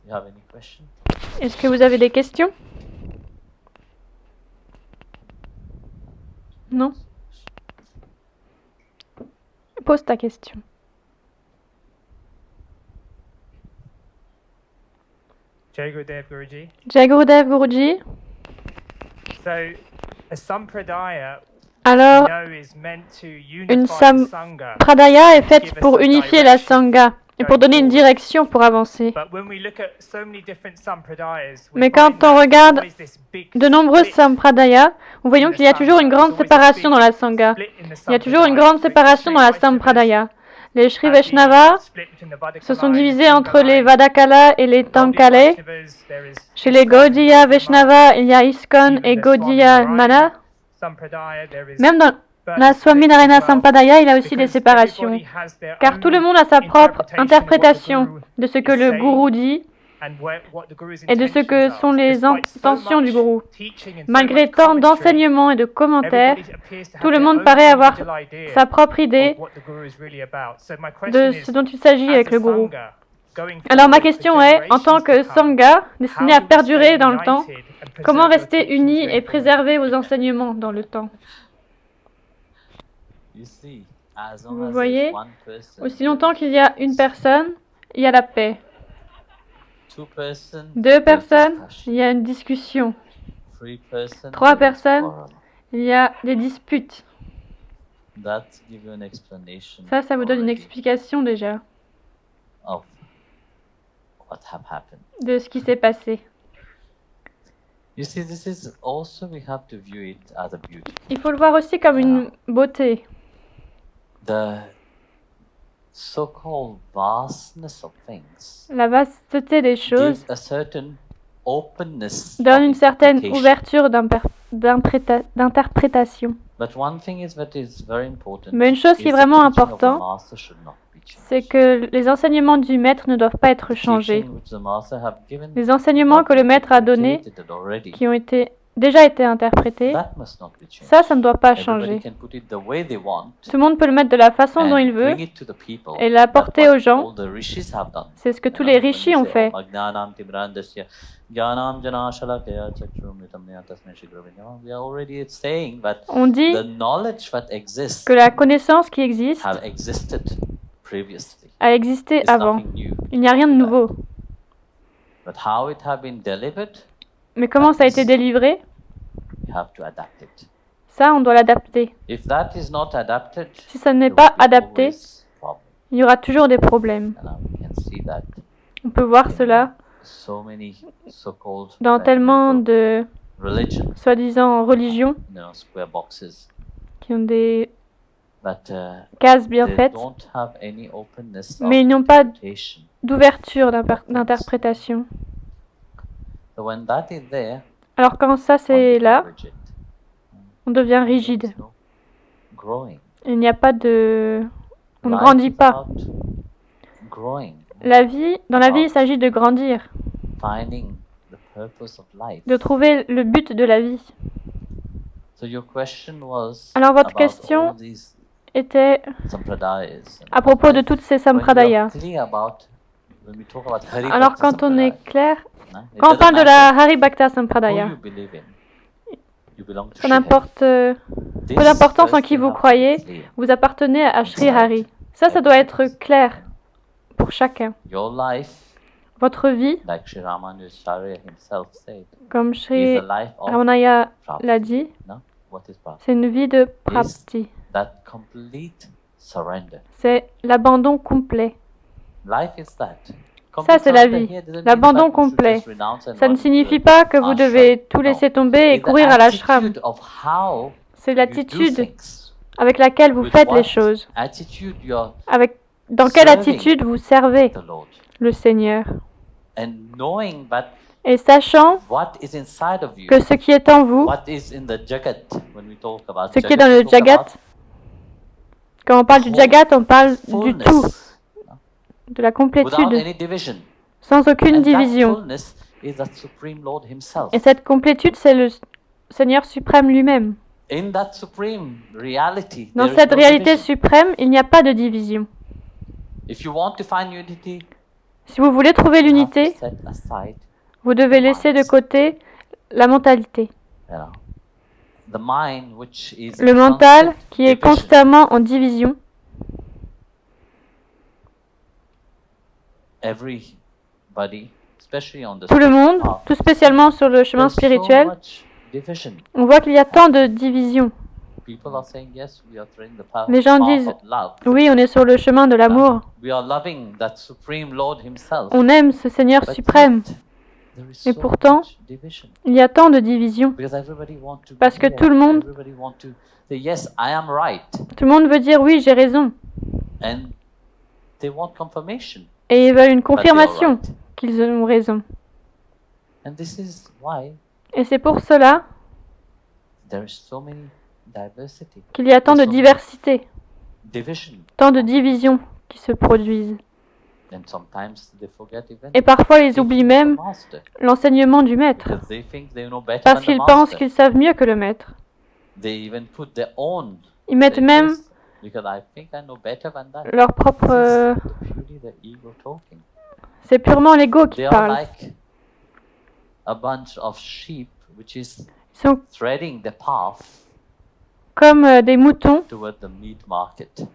You have any question? Est-ce que vous avez des questions? Non? Pose ta question. Jai Gurudev Guruji. Jai Gurudev Guruji. So, a sampradaya Alors, we know is meant to une unify the sangha. sampradaya est faite pour unifier la sangha et pour donner une direction pour avancer. But when we look at so many different sampradayas, we Mais find quand that on there's regarde always this big de nombreux split sampradayas, nous voyons in qu'il y a the toujours une sangha. grande There's always a séparation big dans la sangha. split in the Il y a toujours une sampradayas. grande séparation dans la The Sri Vaishnavas sampradaya. Les Sri have Vaishnavas been split between the Vadakala se sont and divisés the entre les Tankalai. Vadakala et les Gaudiya Tankalais. Vaishnavas, there is Chez les ISKCON, Gaudiya Gaudiya Vaishnava, il y a ISKCON Even et the Gaudiya Swaminarayan Mana. Sampradaya, there is Même dans further la splits as Swaminarayana well, Sampradaya, il y a aussi des because séparations. everybody has their Car tout le own monde a sa propre interpretation of what the interprétation Guru de ce que is le saying gourou dit and what the Guru's et de ce que intentions sont are. les Despite so intentions du much gourou. teaching and so Malgré much tant commentary, d'enseignements et de commentaires, everybody appears to have tout le their monde own paraît avoir individual idea sa propre idée of what the Guru is really about. So my de question ce is, dont il s'agit as avec a le gourou. sangha, going Alors ma forward for question est, en tant generations que to come, sangha, destiné how à do we perdurer stay dans le temps, united and comment preserve your rester teachings unis et going forward? préserver vos enseignements dans le temps? You see, as long Vous as voyez, there's one person, aussi longtemps qu'il y a une personne, il y a la paix. two persons, Deux there's personnes, discussion. il y a une discussion. Three persons, Trois there is personnes, quarrel. il y a des disputes. That give you an explanation Ça vous donne une already explication déjà of what have happened. de ce qui s'est passé. You see, this is also we have to view it as a beauty. Il faut le voir aussi comme une beauté. The so-called vastness of things La vasteté des choses gives a certain openness donne of une certaine interpretation. ouverture d'interprétation. But one thing is that is very important. Mais une chose qui est is the vraiment teaching of the importante, master should not be changed. c'est que les enseignements du maître ne doivent pas être The changés. teaching which the master have given Les enseignements que le maître a donnés, interpreted already, qui ont déjà été interprétés, that must not be changed. ça ne doit pas Everybody changer. can put it the way they want Tout le monde peut le mettre de la façon dont and il veut bring it to the people. et l'apporter That's aux gens. what all the rishis have done. C'est ce que tous les rishis ont fait. We are already saying that On dit the knowledge that exists que la connaissance qui existe have existed previously. a existé It's avant. nothing new. Il n'y a rien de nouveau. But how it have been delivered, Mais comment ça a été délivré? you have to adapt it. Ça, on doit l'adapter. If that is not adapted, Si ça n'est there pas will be adapté, always problem. il y aura toujours des problèmes. And we can see that On peut voir cela so many so-called dans tellement de religion, soi-disant religions square boxes, qui ont des but cases bien they faites, don't have any openness mais ils of n'ont pas interpretation. d'ouverture d'interprétation. So when that is there, Alors quand ça one c'est becomes là, rigid. on devient There rigide. is no growing. Il n'y a pas de... On ne Life grandit is pas. about growing, Dans la vie, il s'agit de grandir, finding the purpose of life. de trouver le but de la vie. So your question was Alors, votre about question all these Était sampradayas. à propos de toutes ces sampradayas. When we talk about Hari Alors Bhakti quand on est Sampradaya, clair, it quand on doesn't parle de matter la Hari Bhakta who Sampradaya, you believe in. You belong to ça Sri n'importe Hari. peu This d'importance en first qui you vous have to croyez, be clear. vous appartenez à Sri Hari. Ça doit être clair pour chacun. Your life, Votre vie, like Sri Ramanujacharya himself said, comme is Sri the life of Ramanaya Prapti. l'a dit, No? What is Prapti? c'est une vie de Prapti. That complete surrender. C'est l'abandon complet. Life is that. Ça, c'est la vie. L'abandon complet. Ça ne signifie pas que vous devez tout laisser tomber et courir à l'ashram. C'est l'attitude avec laquelle vous faites les choses. Dans quelle attitude vous servez le Seigneur. Et sachant que ce qui est en vous, ce qui est dans le Jagat, quand on parle du Jagat, on parle du tout, de la complétude, sans aucune division. Et cette complétude, c'est le Seigneur suprême lui-même. Dans cette réalité suprême, il n'y a pas de division. Si vous voulez trouver you have to l'unité, set aside, vous devez laisser de côté la mentalité. you know, the mind which is Le in mental constant qui est division. constamment en division. Everybody, especially on the Tout le spiritual monde, path, tout spécialement sur le chemin there's so spirituel, much division. on voit qu'il y a tant de divisions. People are saying, yes, we are treading the path, Les gens path disent, of love. oui, on est sur le chemin de l'amour. We are loving that supreme Lord himself. On aime ce Seigneur But suprême. yet, there is Et so pourtant, much division. il y a tant de divisions. Because everybody want to Parce que be tout le monde- everybody want to say, yes, I am right. Tout le monde veut dire oui, j'ai raison. And they want confirmation Et ils veulent une that they are confirmation right. qu'ils ont raison. And this is why Et c'est pour cela there is so many diversity, qu'il y a tant de diversité, division. tant de divisions qui se produisent. And sometimes they forget even Et parfois, ils the oublient même master, l'enseignement du maître, because they think they know better parce than the qu'ils pensent master. qu'ils savent mieux que le maître. They even put their own. Ils mettent say, même "Yes, because I think I know better than that." leur propre... This is purely the ego talking. c'est purement l'ego qui They are parle. like a bunch of sheep which is Ils sont threading the path comme des moutons toward the meat market.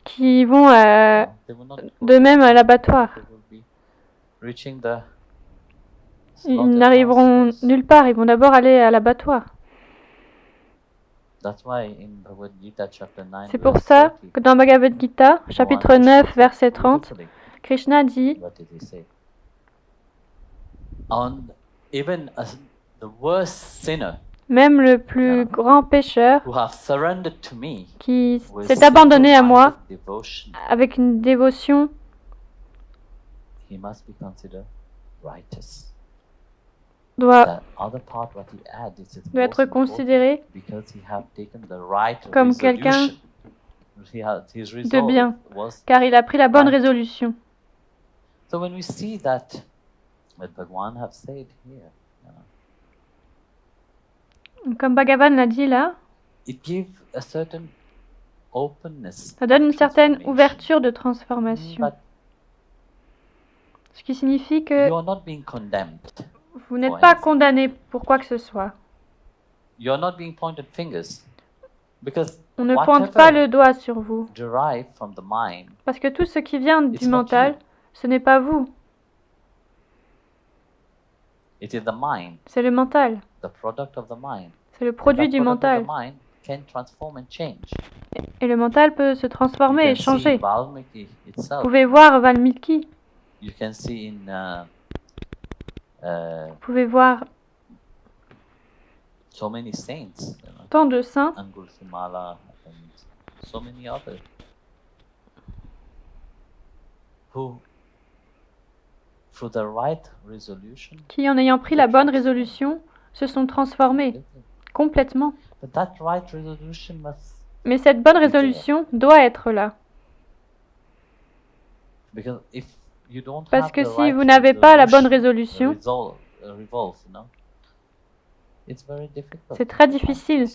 qui vont They will not de même à l'abattoir. They will be reaching the Ils slaughterhouse n'arriveront first. nulle part, ils vont d'abord aller à l'abattoir. That's why in Bhagavad Gita chapter 9 C'est pour verse ça 30, que dans Bhagavad Gita, chapitre Bhagavan 9, Krishna verset says 30, beautifully, Krishna dit what did he say? On even the worst sinner même le plus grand pécheur who have surrendered to me qui with s'est abandonné à moi single-minded devotion, avec une dévotion, he must be considered righteous. doit, The other part what he adds is doit être considéré because he have taken the right comme quelqu'un resolution. His de resolve bien, was car il a pris la bonne Right. résolution. so when we see that what Bhagwan have said here, Comme Bhagavan l'a dit là, it gives a certain openness. ça donne of une certaine transformation. ouverture de transformation. But Ce qui signifie que you are not being condemned. vous n'êtes pas condamné pour quoi que ce soit. You are not being pointed fingers. Because On ne pointe pas le doigt sur vous. derived from the mind, Parce que tout ce qui vient It's du not mental, you. ce n'est pas vous, it is the mind, c'est le mental. the product of the mind. C'est le produit That du product of mental. the mind can transform and change. Et le mental peut se transformer et You can see changer. Valmiki Vous itself. pouvez voir Valmiki, You can see in vous pouvez voir so many saints, you know, tant de saints Angulsimala and so many others who, through the right resolution, qui, en ayant pris la bonne résolution, se sont transformés complètement. but that right resolution must, Mais cette bonne résolution doit être là. because if you don't Parce have que the si right vous n'avez pas la bonne résolution, revolve, you know, it's very difficult. c'est très difficile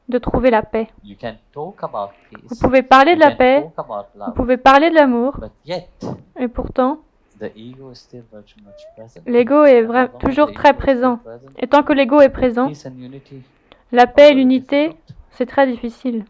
de trouver la paix. You can talk about Vous peace, pouvez parler de you la can paix, talk about vous love, pouvez parler de l'amour, but yet et pourtant, the ego is still very much present. l'ego est And as long as toujours the très ego is still présent. present, Et tant que l'ego est présent, peace and unity la are paix et very l'unité, difficult. c'est très difficile.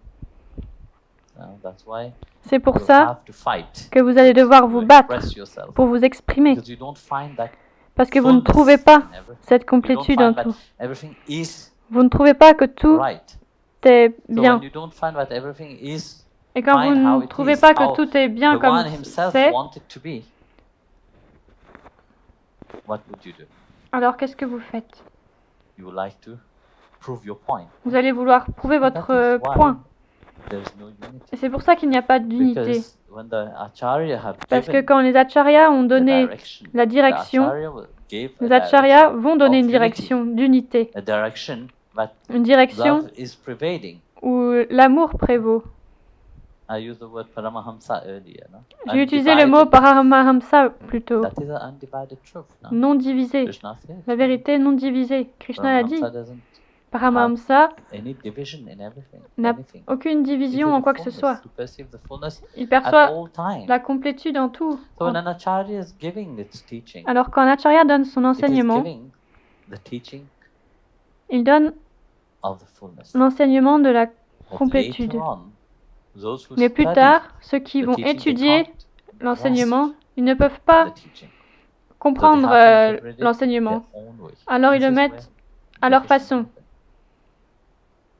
That's why C'est pour you ça have to fight que vous allez devoir vous to battre express yourself, pour vous exprimer, because you don't find that parce que vous ne fullness trouvez pas in everything. cette You don't complétude en find that tout. everything is Vous ne trouvez pas que tout right. est So bien. when you don't find that everything is Et quand vous find how ne it trouvez is, pas que how tout est bien the comme one himself c'est, wanted to be, what would you do? alors qu'est-ce que vous faites? You would like to prove your point. Vous allez vouloir prouver That votre is why point. there's no unity. Et c'est pour ça qu'il n'y a pas d'unité. Because when the acharya have Parce que given quand les acharyas ont the donné direction, la the direction, acharya gave a les acharyas direction vont donner of une unity, direction d'unité. a direction that Une direction love is pervading. où l'amour prévaut. I used the word Paramahamsa earlier. No? J'ai utilisé le mot Paramahamsa plutôt. That is an undivided truth. No? Non divisé. Krishna says. La vérité non divisée. Krishna l'a dit. Paramahamsa doesn't Paramahamsa any division in everything, n'a anything. aucune It division is en the quoi que ce fullness, soit. to perceive the fullness Il at perçoit all times. la complétude en tout. So when an acharya is giving its teaching, Alors quand Acharya donne son it is enseignement, giving the teaching il donne of the fullness. l'enseignement de la But complétude. later on, those who Mais plus study tard, ceux qui the vont teaching, they étudier can't l'enseignement, grasp ils ne peuvent pas the teaching. So comprendre they have to interpret it l'enseignement. their own way. Alors ils This le is mettent where à leur division façon. happens.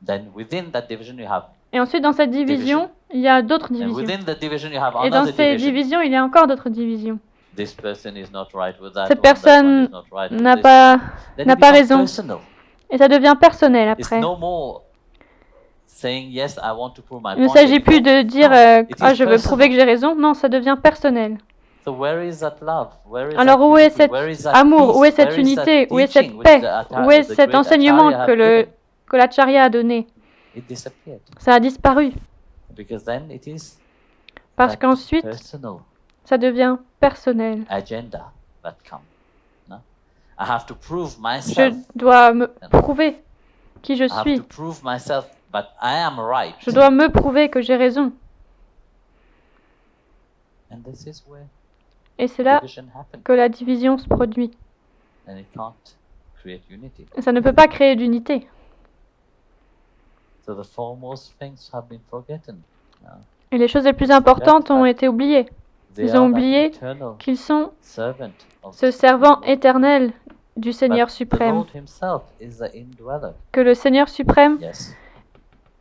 Then within that division you have, Et ensuite, dans cette division, il y a d'autres and divisions. within that division you have Et dans another ces division. divisions, il y a encore d'autres divisions. This person is not right with that Cette one, that one personne is not right with n'a this. pas, Then n'a it pas becomes raison. personal. Et ça devient personnel It's après. no more saying yes, I want to prove my Il ne point s'agit plus anymore. de dire No, it is ah, je veux personal. prouver que j'ai raison. Non, ça devient personnel. So where is that love? Where is Alors that où est unity? cet Where is that amour? peace? Où est cette Where is that unité? Où est cette teaching which paix? the Où est the cet great enseignement Acharya have given? que l'Acharya a donné? It disappeared. Ça a disparu. Because then it is Parce that qu'ensuite, personal ça devient personnel. agenda that comes. No? I have to prove Je myself. dois me prouver qui je I have suis. to prove myself, but I am right. Je dois me prouver que j'ai raison. And this is where Et c'est là division happens. que la division se produit. And it can't create unity. Ça ne peut pas créer d'unité. So the foremost things have been forgotten. No? Et les choses les plus importantes ont été oubliées. They Ils are ont that oublié eternal qu'ils sont servant of ce the servant Supreme Lord. éternel du Seigneur But the suprême. Lord himself is the indweller. Que le Seigneur suprême Yes.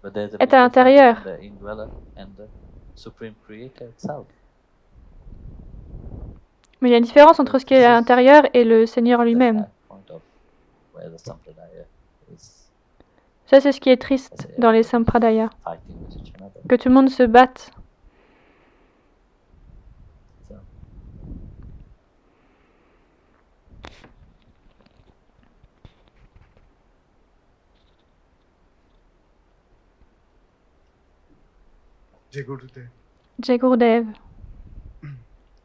But there's a est big à l'intérieur. difference between the indweller and the supreme creator itself. Mais il y a une différence entre ce qui est à l'intérieur et le Seigneur lui-même. That's the point of where the Sampradaya is Ça, c'est ce qui est triste dans les Sampradayas. fighting with each another. Que tout le monde se batte. So, Jai Gurudev. Jai Gurudev.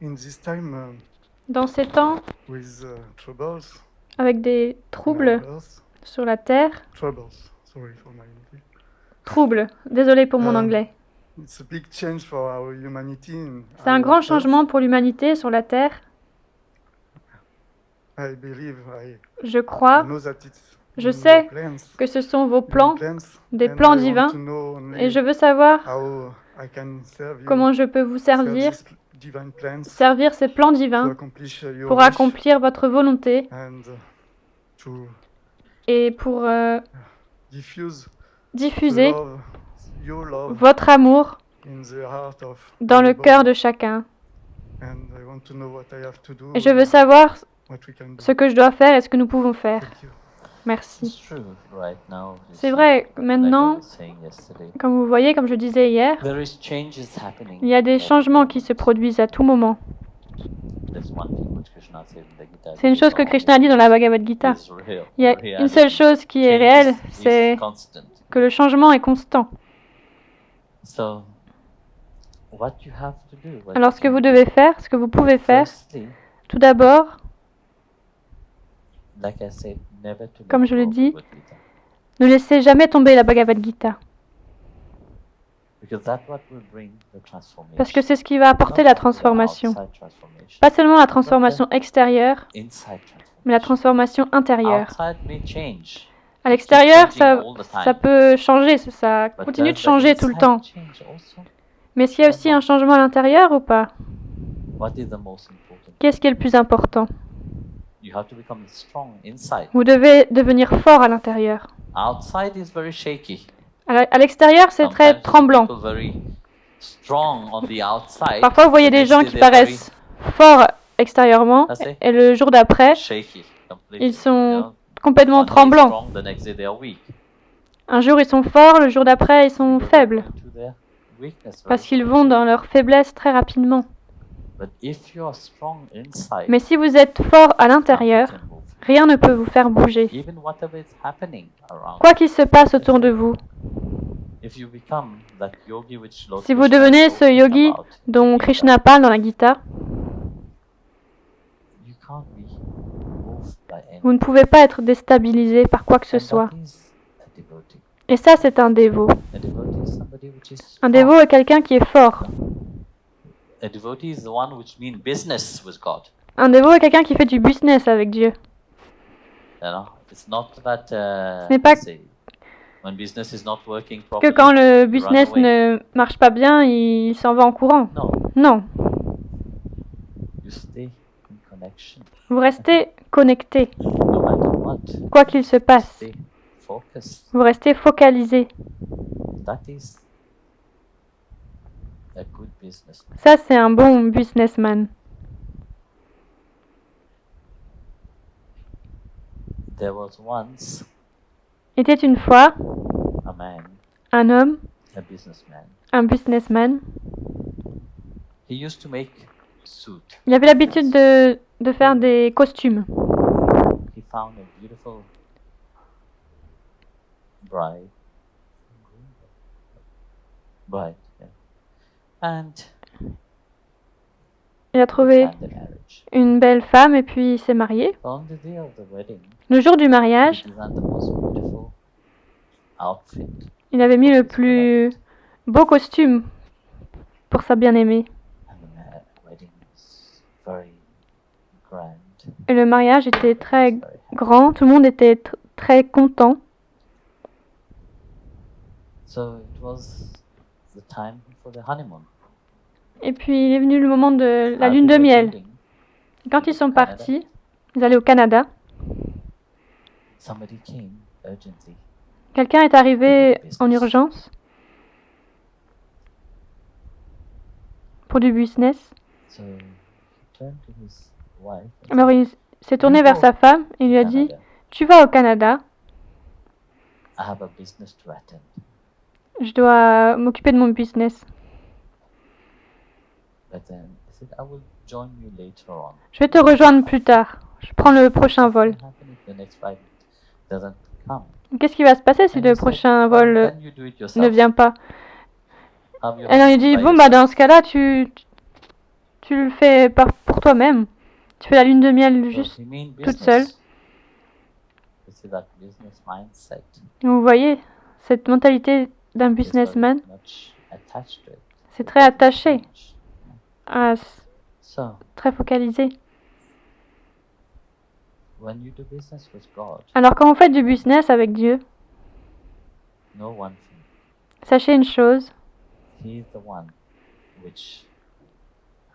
In this time, Dans ces temps, with troubles, avec des troubles on earth, sur la terre, troubles. Sorry for my English. troubles, désolé pour mon anglais. It's a big change for our humanity. C'est un grand changement pour l'humanité sur la terre. I believe, Je I crois know that it's Je in sais your plans, que ce sont vos your plans plans, des and plans I want divins to know only et je veux savoir how I can serve you, comment je peux vous serve servir, these divine plans servir ces plans to divins accomplish your pour wish accomplir votre volonté and to et pour diffuse diffuser love, your love votre amour in the heart of dans le everybody. cœur de chacun. And I want to know what I have to do, Et je veux savoir what we can do. ce que je dois faire et ce que nous pouvons faire. Thank you. Merci. it's true right now. you C'est see, vrai, like I maintenant, was saying yesterday, comme vous voyez, comme je disais hier, there is changes happening. il y a des all the changements moment. qui se produisent à tout moment. There's one thing which Krishna said in the Gita, C'est une which is chose que all Krishna dit dans la Bhagavad Gita. is real. Il y a une seule Reality. chose qui est Change réelle, is c'est constant. que le changement est constant. So, what you have to do? what Alors you ce que can vous do, devez faire, ce que vous pouvez faire, firstly, tout d'abord, like I said, never to Comme let je l'ai go of dit, Bhagavad Gita. ne laissez jamais tomber la Bhagavad Gita. Because that's what will bring the transformation. Parce que c'est ce qui va apporter Not la only the transformation. outside transformation, Pas seulement la transformation extérieure, inside mais la transformation. transformation intérieure. Outside may change, À l'extérieur, changing ça, all the time. ça peut changer, ça but continue de does the changer tout le inside temps. change also? Mais est-ce qu'il y a aussi un changement à l'intérieur ou pas? What is the most important? Qu'est-ce qui est le plus important? You have to become strong inside. Vous devez devenir fort à l'intérieur. Outside is very shaky. À l'extérieur, c'est très Sometimes tremblant. people very strong on the outside. Parfois, vous voyez the des next gens day qui they're very paraissent forts extérieurement, That's it. et le jour d'après, shaky completely. ils sont you know. complètement One day tremblants. strong, the next day they are weak. Un jour, ils sont forts, le jour d'après, ils sont They go faibles. into their weakness Parce very qu'ils quickly. vont dans leur faiblesse très rapidement. But if you are strong inside, Mais si vous êtes fort à nothing l'intérieur, can move. rien ne peut vous faire bouger. Even whatever is happening around. Quoi qu'il se passe autour de vous, If you become that yogi which Lord si vous Krishna devenez is ce talking yogi about in the dont Gita, Krishna parle dans la Gita, you can't be moved by anything. vous ne pouvez pas être déstabilisé par quoi que ce And soit. that is Et ça, c'est un dévot. A devotee is somebody which is Un strong. dévot est quelqu'un qui est fort. A devotee is the one which means business with God. Un dévot est quelqu'un qui fait du business avec Dieu. You know, it's not that Ce n'est pas say, when business is not working que properly. quand le you run business away. ne marche pas bien, il s'en va en courant. No, Non, you stay in connection, vous restez connecté, no matter what. quoi qu'il se passe. Stay focused. Vous restez focalisé. That is a good business. Ça, c'est un bon businessman. There was once Était une fois a man, un homme, a businessman. un businessman. He used to make suit. Il avait l'habitude de faire des costumes. He found a beautiful bride. Bride, yeah. And Il a trouvé planned the marriage. une belle femme et puis il s'est marié. On the day of the wedding, Le jour du he mariage, designed the most beautiful outfit. il avait mis le plus beau costume pour sa bien-aimée. And the wedding was very grand. Et le mariage était très Very happy. grand, tout le monde était très content. So it was the time for the honeymoon. Et puis il est venu le moment de la As lune they de were miel. building, Quand ils sont partis, ils allaient au Canada. somebody came urgently. Quelqu'un est arrivé en urgence pour du business. So he turned to his wife and Alors il s'est tourné vers sa femme et lui a said, dit "Canada, « Tu vas au Canada, I have a business to attend." je dois m'occuper de mon business. But then he said, "I will join you later on." Je vais te rejoindre plus tard. Je prends le prochain vol. What will happen if the next flight doesn't come? Qu'est-ce qui va se passer si And le he said, prochain "Well, vol then you do it ne yourself. vient pas ?» Have your Elle lui husband dit by « Bon, bah yourself." dans ce cas-là, tu le fais pour toi-même. Tu fais la lune de miel So juste he mean toute seule. business. You see that business mindset. Vous voyez, cette mentalité d'un is very businessman, much attached to it. c'est très attaché, So très focalisé. when you do business with God, Alors quand vous faites du business avec Dieu, know one thing. sachez une chose, He is the one which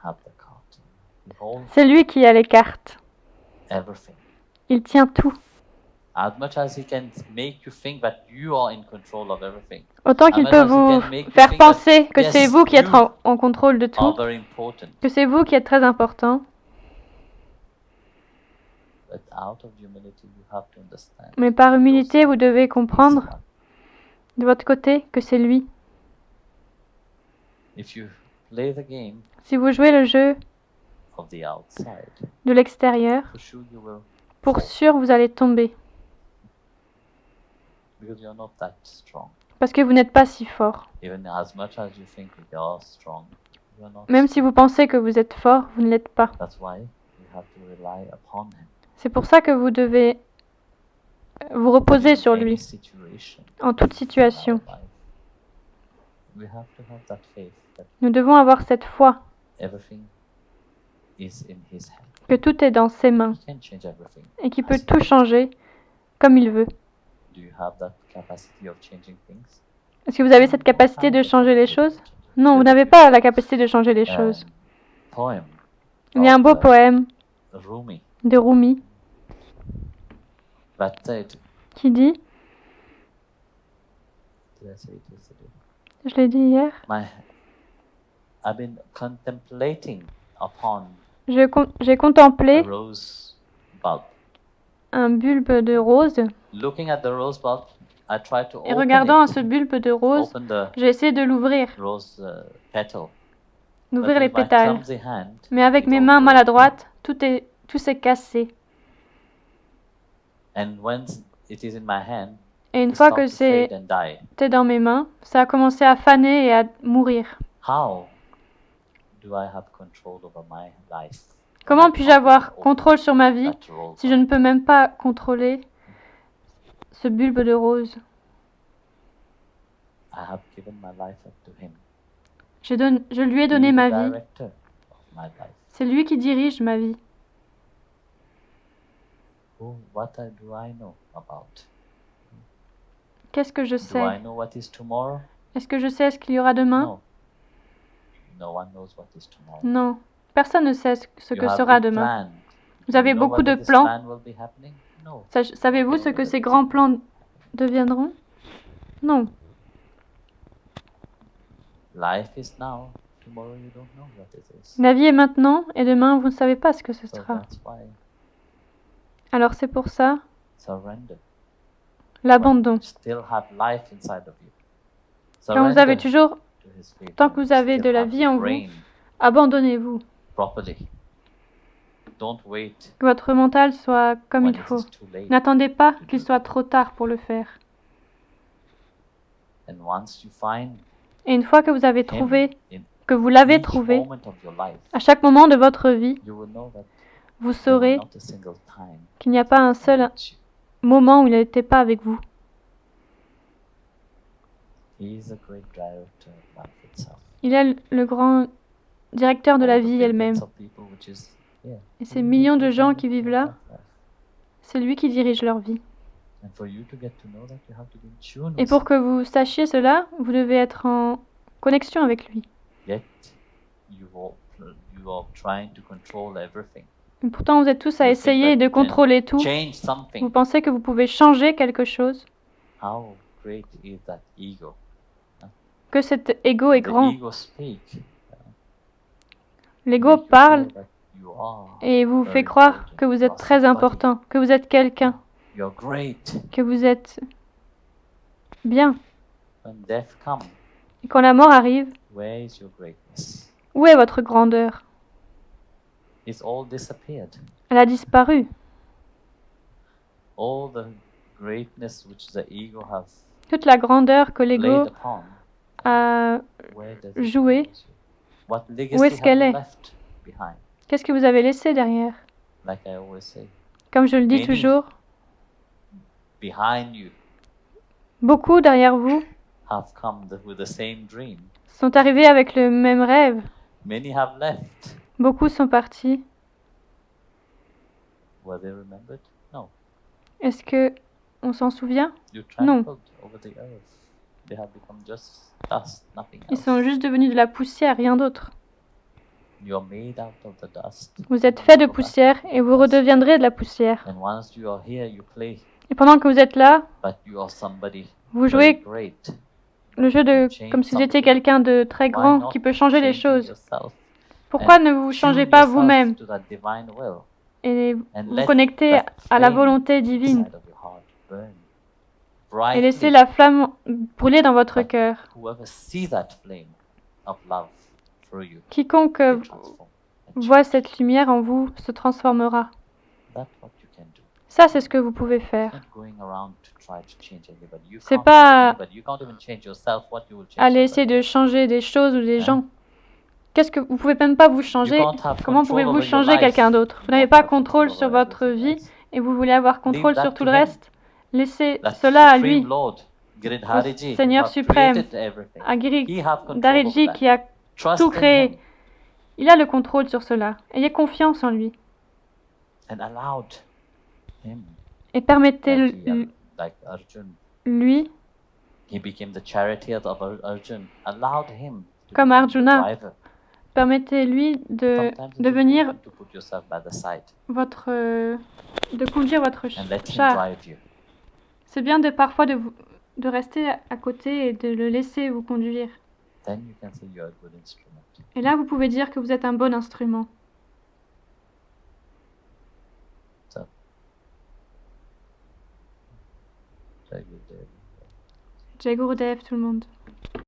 have the card. He holds c'est lui qui a les cartes. everything. Il tient tout. As much as he can make you think that you are in control of everything, Autant qu'il peut vous faire penser que c'est vous qui êtes en contrôle de are tout, very important. que c'est vous qui êtes très important. But out of humility, you have to understand. Mais par humilité, vous devez comprendre Someone. de votre côté que c'est lui. If you play the game Si vous jouez le jeu of the outside, de l'extérieur, for sure you will, pour sûr, vous allez tomber. because you're not that strong. Parce que vous n'êtes pas si fort. Even as much as you think you are strong, you're not. Même si vous pensez que vous êtes fort, vous ne l'êtes pas. That's why you have to rely upon him. C'est pour ça que vous devez vous reposer In sur any lui situation en toute in situation. our life, we have to have that faith that Nous devons avoir cette foi everything is in his hand. que tout est dans ses mains He can change everything. et qu'il peut tout changer comme il veut. Do you have that capacity of changing things? Est-ce que vous avez cette capacité de changer les choses? Non, vous n'avez pas la capacité de changer les choses. Poem. Il y a un beau poème Rumi de Rumi that said, qui dit, did I say it yesterday? je l'ai dit hier, I've been contemplating upon j'ai a contemplé rose bulb. un bulbe de rose Looking at the rose bulb, I tried to et open regardant à it, ce bulbe de rose, open the j'ai essayé de l'ouvrir, rose petal. d'ouvrir But les with my pétales. clumsy hand, Mais avec it mes all mains broke. maladroites, tout s'est cassé. And when it is in my hand, Et une it fois starts que to fade and die. c'était dans mes mains, ça a commencé à faner et à mourir. How do I have control over my life? Comment I puis-je can't avoir open contrôle sur ma vie that rose si je bulb. ne peux même pas contrôler ce bulbe de rose? I have given my life up to him. Je lui ai He donné is ma the vie. director of my life. C'est lui qui dirige ma vie. What do I know about? Qu'est-ce que je Do I sais? know what is tomorrow? Est-ce que je sais ce qu'il y aura demain? No. No one knows what is tomorrow. Non. Personne ne sait ce You que have sera big demain. plans. Vous Do avez you know beaucoup de whether this plans. plan will be happening? No. Savez-vous ce que ces grands plans deviendront? Non. Life is now. Tomorrow you don't know what it is. La vie est maintenant et demain, vous ne savez pas ce que ce So sera. that's why Alors c'est pour ça, surrender. l'abandon. You still have life inside of you. Quand vous avez toujours, to his feet tant and que vous you avez still de la have vie the en vous, brain abandonnez-vous. properly. Don't wait Que votre mental soit comme when il it faut. is too late. N'attendez pas qu'il soit trop tard pour le faire. And once you find Et une fois que vous avez him trouvé, in que vous l'avez each trouvé, moment of your life, à chaque moment de votre vie, you will know that vous there was saurez not a single time qu'il n'y a pas un seul which moment où il n'était pas avec vous. he is a great director of life itself. Il est le grand directeur de la All the vie billions elle-même. of people which is here. Et ces millions de gens qui He vivent là, directs life. c'est lui qui dirige leur vie. And for you to get to know that, you have to be in tune Et with pour que vous sachiez cela, vous devez être en connexion avec lui. Yet you are trying to control everything. Et pourtant, vous êtes tous à You think essayer that de you can contrôler tout. Change Vous something. pensez que vous pouvez changer quelque chose, How great is that ego? que cet ego est The grand. ego speak. L'ego Make you parle feel that you are et vous very fait croire important. que vous You êtes are très somebody. important, que vous êtes quelqu'un, You're great. que vous êtes bien. When death comes, Et quand la mort arrive, where is your greatness? où est votre grandeur? It's all disappeared. Elle a disparu. All the greatness which the ego has Toute la grandeur que l'ego laid upon, a where does it joué. leave you? What Où legacy est-ce qu'elle have est? you left behind? Qu'est-ce que vous avez laissé derrière? Like I always say, Comme je le dis Many. toujours, behind you beaucoup derrière vous have come with the same dream. sont arrivés avec le même rêve. Many have left. Beaucoup sont partis. Were they remembered? No. Est-ce que on s'en souvient? You Non. trampled over the earth. They have become just dust, nothing Ils else. sont juste devenus de la poussière, rien d'autre. You are made out of the dust. Vous êtes fait de poussière et vous redeviendrez de la poussière. And once you are here, you play, Et pendant que vous êtes là, but you are somebody vous very jouez great. le jeu de comme si vous étiez quelqu'un de très Why grand not qui peut changer les changing choses. yourself Pourquoi and ne vous changez tune pas yourself vous-même to that divine will et and vous let connecter that à la flame volonté divine inside of your heart burn et brightly. laisser la flamme brûler dans votre But cœur? Whoever sees that flame of love through you, Quiconque will transform and voit change. cette lumière en vous se transformera. That's what you can do. Ça, c'est ce que vous pouvez faire. Not going around to try to change everybody. You C'est can't pas change anybody. You can't even change yourself. What you will change Aller essayer somebody de changer des choses ou des Hein? gens. Qu'est-ce que vous pouvez même pas vous else. You changer? can't have Comment control pouvez-vous over your changer life. quelqu'un d'autre? Vous You n'avez want pas to have contrôle control sur over votre everything vie else. et vous voulez avoir contrôle Leave sur that tout to le him. reste. Laissez That cela à supreme lui, Lord, Giridhariji, who Seigneur have suprême, created everything. à Giri He have control over Dariji that. qui a Trust tout in créé. him Il a le contrôle sur cela. Ayez confiance en lui and allowed him. et permettez Like Arjun, lui, he became the charioteer of Arjun. Allowed him to Comme become the Arjuna, driver. permettez-lui de Sometimes it's devenir important to put yourself by the side votre, de conduire votre and let him char. drive you. C'est bien de parfois de rester à côté et de le laisser vous conduire. Then you can say you're a good instrument. Et là, vous pouvez dire que vous êtes un bon instrument. So, Jai Gurudev. Jai Gurudev, tout le monde.